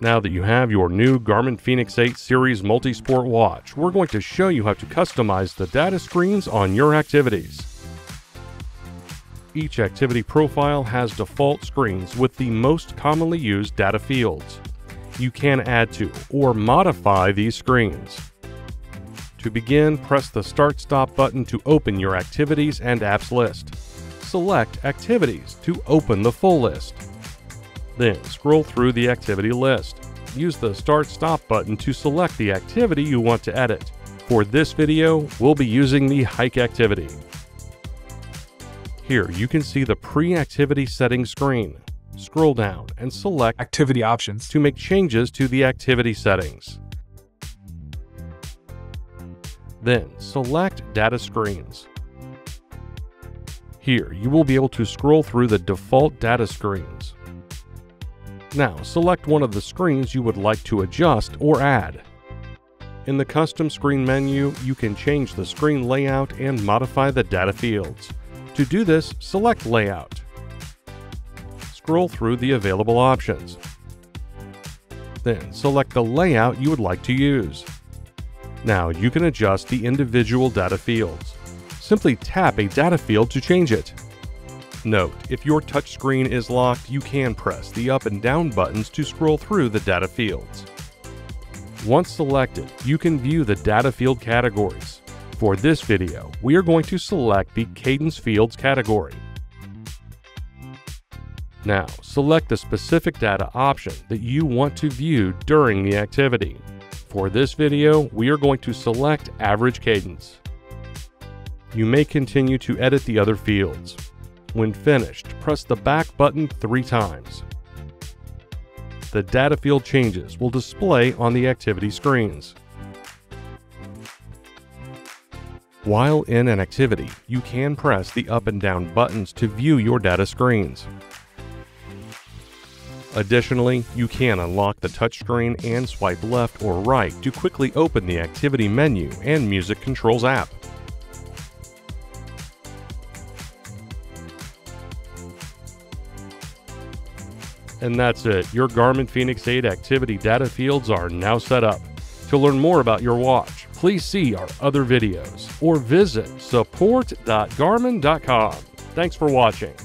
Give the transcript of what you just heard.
Now that you have your new Garmin fēnix 8 series multi-sport watch, we're going to show you how to customize the data screens on your activities. Each activity profile has default screens with the most commonly used data fields. You can add to or modify these screens. To begin, press the Start/Stop button to open your activities and apps list. Select Activities to open the full list. Then scroll through the activity list. Use the Start/Stop button to select the activity you want to edit. For this video, we'll be using the hike activity. Here you can see the pre-activity settings screen. Scroll down and select Activity Options to make changes to the activity settings. Then select Data Screens. Here you will be able to scroll through the default data screens. Now select one of the screens you would like to adjust or add. In the Custom Screen menu, you can change the screen layout and modify the data fields. To do this, select Layout. Scroll through the available options. Then select the layout you would like to use. Now you can adjust the individual data fields. Simply tap a data field to change it. Note, if your touchscreen is locked, you can press the up and down buttons to scroll through the data fields. Once selected, you can view the data field categories. For this video, we are going to select the Cadence Fields category. Now, select the specific data option that you want to view during the activity. For this video, we are going to select Average Cadence. You may continue to edit the other fields. When finished, press the back button 3 times. The data field changes will display on the activity screens. While in an activity, you can press the up and down buttons to view your data screens. Additionally, you can unlock the touchscreen and swipe left or right to quickly open the activity menu and music controls app. And that's it. Your Garmin fēnix 8 activity data fields are now set up. To learn more about your watch, please see our other videos or visit support.garmin.com. Thanks for watching.